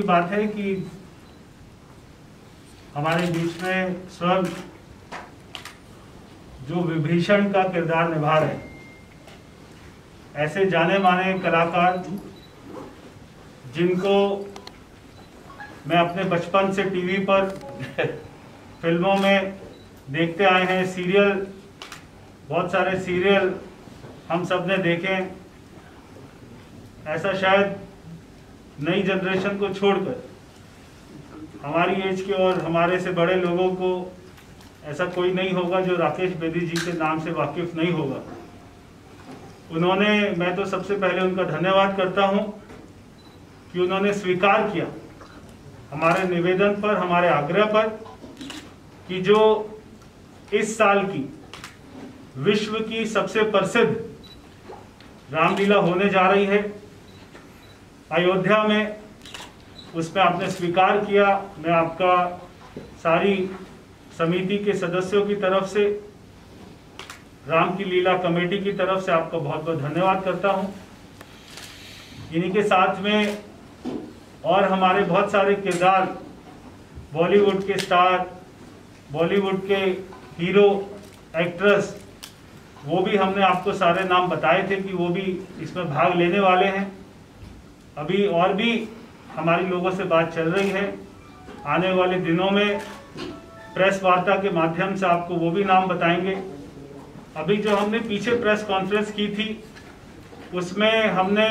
की बात है कि हमारे बीच में स्वयं जो विभीषण का किरदार निभा रहे हैं, ऐसे जाने माने कलाकार जिनको मैं अपने बचपन से टीवी पर फिल्मों में देखते आए हैं, सीरियल, बहुत सारे सीरियल हम सब ने देखे। ऐसा शायद नई जनरेशन को छोड़कर हमारी एज के और हमारे से बड़े लोगों को ऐसा कोई नहीं होगा जो राकेश बेदी जी के नाम से वाकिफ नहीं होगा। उन्होंने, मैं तो सबसे पहले उनका धन्यवाद करता हूं कि उन्होंने स्वीकार किया हमारे निवेदन पर, हमारे आग्रह पर, कि जो इस साल की विश्व की सबसे प्रसिद्ध रामलीला होने जा रही है अयोध्या में, उसमें आपने स्वीकार किया। मैं आपका सारी समिति के सदस्यों की तरफ से, राम की लीला कमेटी की तरफ से आपका बहुत बहुत धन्यवाद करता हूं। इन्हीं के साथ में और हमारे बहुत सारे किरदार, बॉलीवुड के स्टार, बॉलीवुड के हीरो, एक्ट्रेस, वो भी हमने आपको सारे नाम बताए थे कि वो भी इसमें भाग लेने वाले हैं। अभी और भी हमारी लोगों से बात चल रही है, आने वाले दिनों में प्रेस वार्ता के माध्यम से आपको वो भी नाम बताएंगे। अभी जो हमने पीछे प्रेस कॉन्फ्रेंस की थी उसमें हमने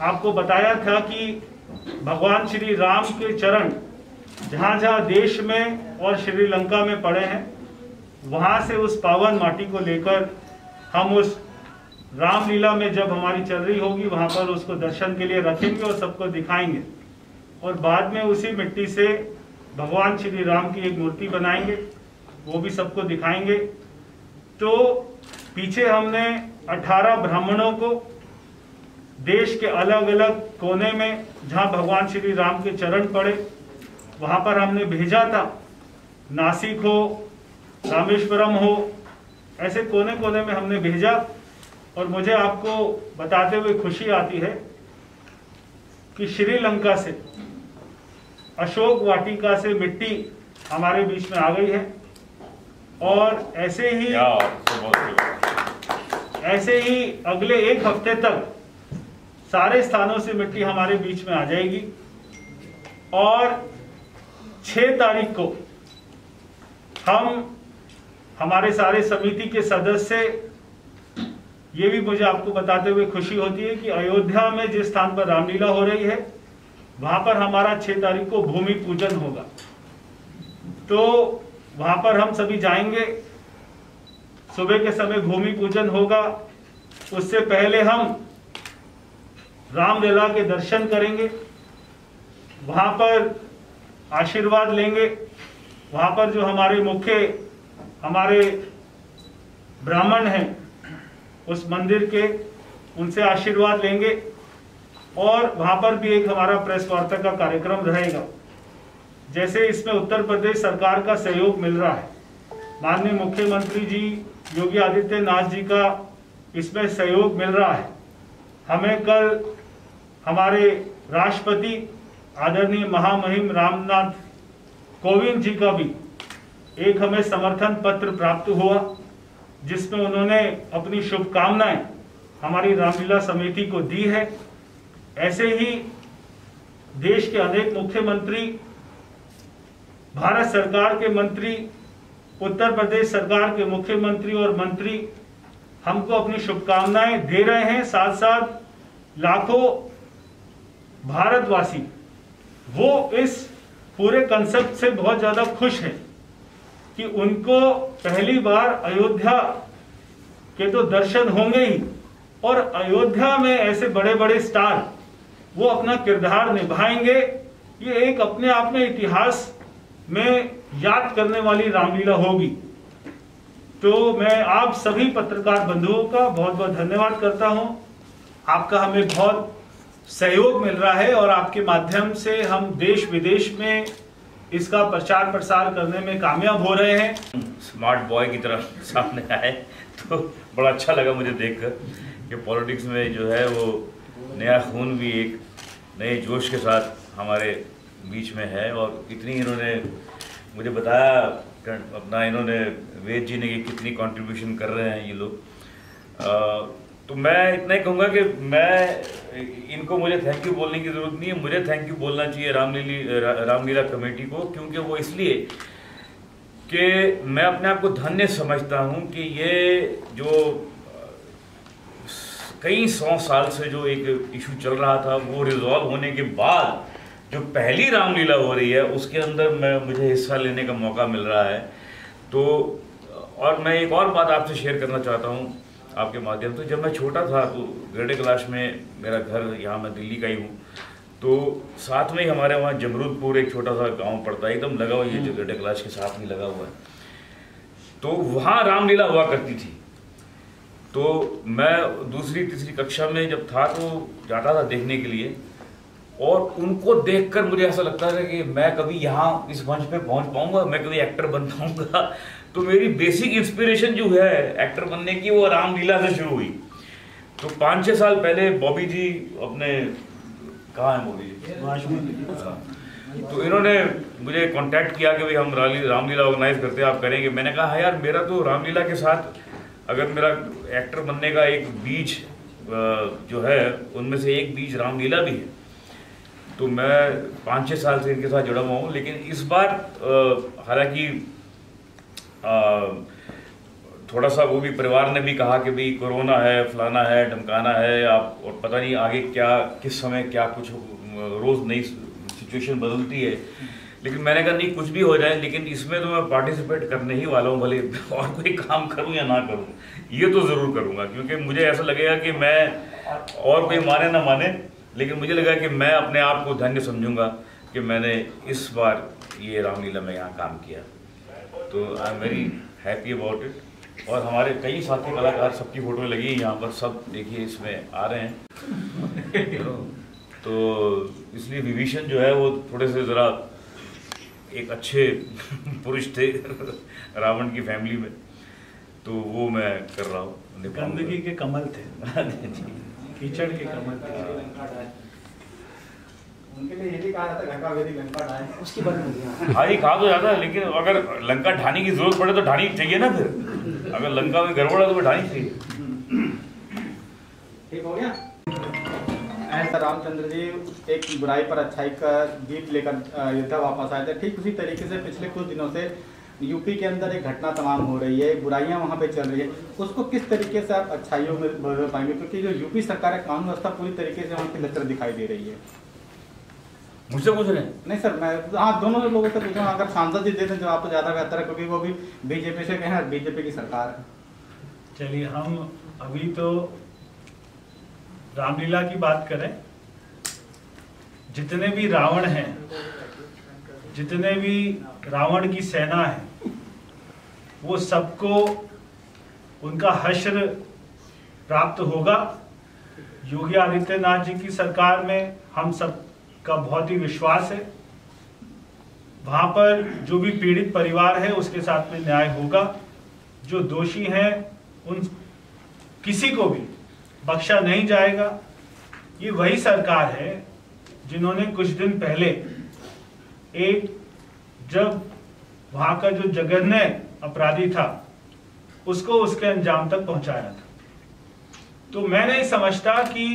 आपको बताया था कि भगवान श्री राम के चरण जहाँ जहाँ देश में और श्रीलंका में पड़े हैं, वहाँ से उस पावन माटी को लेकर हम उस रामलीला में जब हमारी चल रही होगी वहाँ पर उसको दर्शन के लिए रखेंगे और सबको दिखाएंगे, और बाद में उसी मिट्टी से भगवान श्री राम की एक मूर्ति बनाएंगे, वो भी सबको दिखाएंगे। तो पीछे हमने 18 ब्राह्मणों को देश के अलग अलग कोने में जहाँ भगवान श्री राम के चरण पड़े वहाँ पर हमने भेजा था। नासिक हो, रामेश्वरम हो, ऐसे कोने कोने में हमने भेजा। और मुझे आपको बताते हुए खुशी आती है कि श्रीलंका से, अशोक वाटिका से मिट्टी हमारे बीच में आ गई है, और ऐसे ही अगले एक हफ्ते तक सारे स्थानों से मिट्टी हमारे बीच में आ जाएगी। और 6 तारीख को हम, हमारे सारे समिति के सदस्य, ये भी मुझे आपको बताते हुए खुशी होती है कि अयोध्या में जिस स्थान पर रामलीला हो रही है वहां पर हमारा 6 तारीख को भूमि पूजन होगा। तो वहां पर हम सभी जाएंगे, सुबह के समय भूमि पूजन होगा। उससे पहले हम रामलीला के दर्शन करेंगे, वहां पर आशीर्वाद लेंगे। वहां पर जो हमारे हमारे ब्राह्मण हैं उस मंदिर के, उनसे आशीर्वाद लेंगे। और वहां पर भी एक हमारा प्रेस वार्ता का कार्यक्रम रहेगा। जैसे इसमें उत्तर प्रदेश सरकार का सहयोग मिल रहा है, माननीय मुख्यमंत्री जी योगी आदित्यनाथ जी का इसमें सहयोग मिल रहा है। हमें कल हमारे राष्ट्रपति आदरणीय महामहिम रामनाथ कोविंद जी का भी एक हमें समर्थन पत्र प्राप्त हुआ, जिसमें उन्होंने अपनी शुभकामनाएं हमारी रामलीला समिति को दी है। ऐसे ही देश के अनेक मुख्यमंत्री, भारत सरकार के मंत्री, उत्तर प्रदेश सरकार के मुख्यमंत्री और मंत्री हमको अपनी शुभकामनाएं दे रहे हैं। साथ साथ लाखों भारतवासी वो इस पूरे कंसेप्ट से बहुत ज्यादा खुश हैं कि उनको पहली बार अयोध्या के तो दर्शन होंगे ही, और अयोध्या में ऐसे बड़े बड़े स्टार वो अपना किरदार निभाएंगे। ये एक अपने आप में इतिहास में याद करने वाली रामलीला होगी। तो मैं आप सभी पत्रकार बंधुओं का बहुत बहुत धन्यवाद करता हूं। आपका हमें बहुत सहयोग मिल रहा है और आपके माध्यम से हम देश विदेश में इसका प्रचार प्रसार करने में कामयाब हो रहे हैं। स्मार्ट बॉय की तरह सामने आए तो बड़ा अच्छा लगा मुझे देखकर कि पॉलिटिक्स में जो है वो नया खून भी एक नए जोश के साथ हमारे बीच में है और इतनी इन्होंने मुझे बताया अपना इन्होंने वेद जी ने कि कितनी कंट्रीब्यूशन कर रहे हैं ये लोग। तो मैं इतना ही कहूँगा कि मैं इनको मुझे थैंक यू बोलने की ज़रूरत नहीं है, मुझे थैंक यू बोलना चाहिए रामलीला कमेटी को, क्योंकि वो इसलिए कि मैं अपने आप को धन्य समझता हूँ कि ये जो कई 100 साल से जो एक इशू चल रहा था वो रिजॉल्व होने के बाद जो पहली रामलीला हो रही है उसके अंदर मुझे हिस्सा लेने का मौका मिल रहा है। तो और मैं एक और बात आपसे शेयर करना चाहता हूँ आपके माध्यम से। जब मैं छोटा था तो ग्रेटर कैलाश में मेरा घर, यहाँ मैं दिल्ली का ही हूँ, तो साथ में ही हमारे वहाँ जमरूदपुर एक छोटा सा गांव पड़ता है, एकदम लगा हुआ, ये जो ग्रेटर कैलाश के साथ ही लगा हुआ है। तो वहाँ रामलीला हुआ करती थी। तो मैं दूसरी तीसरी कक्षा में जब था तो जाता था देखने के लिए, और उनको देखकर मुझे ऐसा लगता था कि मैं कभी यहाँ इस मंच पे पहुँच पाऊँगा, मैं कभी एक्टर बन पाऊँगा। तो मेरी बेसिक इंस्पिरेशन जो है एक्टर बनने की वो रामलीला से शुरू हुई। तो 5-6 साल पहले बॉबी जी अपने, कहाँ है बॉबी जी, तो इन्होंने मुझे कांटेक्ट किया कि भाई हम रामलीला ऑर्गेनाइज करते हैं, आप करेंगे? मैंने कहा हाँ यार, मेरा तो रामलीला के साथ अगर मेरा एक्टर बनने का एक बीज जो है उनमें से एक बीज रामलीला भी है। तो मैं 5-6 साल से इनके साथ जुड़ा हुआ हूँ। लेकिन इस बार हालांकि थोड़ा सा वो भी परिवार ने भी कहा कि भाई कोरोना है, फलाना है, ढमकाना है, आप और पता नहीं आगे क्या किस समय क्या कुछ रोज़ नई सिचुएशन बदलती है। लेकिन मैंने कहा नहीं, कुछ भी हो जाए, लेकिन इसमें तो मैं पार्टिसिपेट करने ही वाला हूँ, भले और कोई काम करूँ या ना करूँ, ये तो ज़रूर करूँगा। क्योंकि मुझे ऐसा लगेगा कि मैं, और कोई माने ना माने, लेकिन मुझे लगा कि मैं अपने आप को धन्य समझूंगा कि मैंने इस बार ये रामलीला में यहाँ काम किया। तो I am very happy about it. और हमारे कई साथी कलाकार, सबकी फोटो लगी है यहाँ पर, सब देखिए इसमें आ रहे हैं। तो इसलिए विभीषण जो है वो थोड़े से ज़रा एक अच्छे पुरुष थे रावण की फैमिली में, तो वो मैं कर रहा हूँ। गंदगी के कमल थे कीचड़ के कमल थे। उनके लिए ये भी कहा जाता है लंका वेदी लंका ढाए, उसकी बात नहीं। हाँ ये कहा तो जाता है, लेकिन अगर लंका ढाने की जरूरत पड़े तो ढानी चाहिए ना। फिर अगर लंका में गड़बड़ है तो ढानी चाहिए। ठीक हो गया। ऐसा रामचंद्र जी एक बुराई पर अच्छाई का जीत लेकर अयोध्या वापस आए थे। ठीक उसी तरीके से पिछले कुछ दिनों से यूपी के अंदर एक घटना तमाम हो रही है, बुराइयां वहां पे चल रही है, उसको किस तरीके से आप अच्छाइयों में बदल पाएंगे? क्योंकि जो यूपी सरकार है, कानून व्यवस्था पूरी तरीके से वहाँ की लचर दिखाई दे रही है। मुझसे पूछ रहे हैं? नहीं सर, मैं हाँ दोनों लोगों से पूछ रहा हूँ। अगर सांसद जी दे दें जवाब तो ज़्यादा बेहतर है, क्योंकि वो भी बीजेपी से कहें, बीजेपी की सरकार है। चलिए, हम अभी तो रामलीला की बात करें। जितने भी रावण हैं, जितने भी रावण की सेना है, वो सबको उनका हश्र प्राप्त होगा। योगी आदित्यनाथ जी की सरकार में हम सब का बहुत ही विश्वास है। वहां पर जो भी पीड़ित परिवार है उसके साथ में न्याय होगा। जो दोषी हैं उन किसी को भी बख्शा नहीं जाएगा। ये वही सरकार है जिन्होंने कुछ दिन पहले एक, जब वहां का जो जघन्य अपराधी था उसको उसके अंजाम तक पहुंचाया था। तो मैं नहीं समझता कि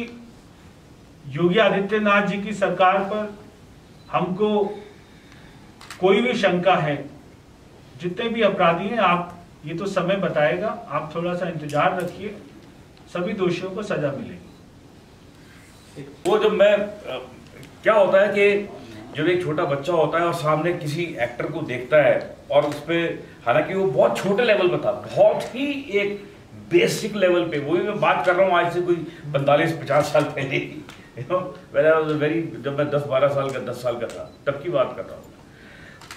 योगी आदित्यनाथ जी की सरकार पर हमको कोई भी शंका है। जितने भी अपराधी हैं, आप ये तो समय बताएगा, आप थोड़ा सा इंतजार रखिए, सभी दोषियों को सजा मिलेगी। वो जब मैं क्या होता है कि जब एक छोटा बच्चा होता है और सामने किसी एक्टर को देखता है और उस पर, हालांकि वो बहुत छोटे लेवल पर था, बहुत ही एक बेसिक लेवल पे, वही मैं बात कर रहा हूँ आज से कोई 45-50 साल पहले ही, वेरी, जब मैं 10 साल का था तब की बात कर रहा हूँ।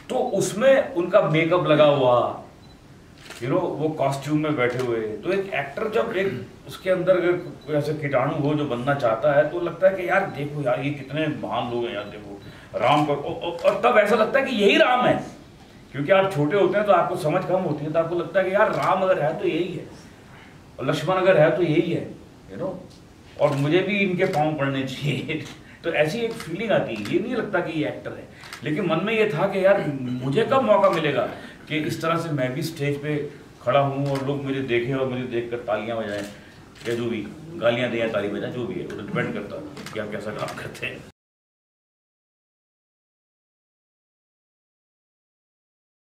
तो उसमें उनका मेकअप लगा हुआ, वो कॉस्ट्यूम में बैठे हुए। तो एक एक्टर जब एक उसके अंदर अगर कोई ऐसे कीटाणु हो जो बनना चाहता है, तो लगता है कि यार देखो यार ये कितने महान लोग हैं यार, देखो राम पर, और तब ऐसा लगता है कि यही राम है। क्योंकि आप छोटे होते हैं तो आपको समझ कम होती है, तो आपको लगता है कि यार राम अगर है तो यही है, और लक्ष्मण अगर है तो यही है, और मुझे भी इनके पाँव पड़ने चाहिए तो ऐसी एक फीलिंग आती है, ये नहीं लगता कि ये एक्टर है, लेकिन मन में ये था कि यार मुझे कब मौका मिलेगा कि इस तरह से मैं भी स्टेज पे खड़ा हूँ और लोग मुझे देखें और मुझे देखकर तालियां बजाएं या जो भी गालियां दें या ताली बजाएं, जो भी है वो तो डिपेंड करता है कि आप कैसा काम करते हैं।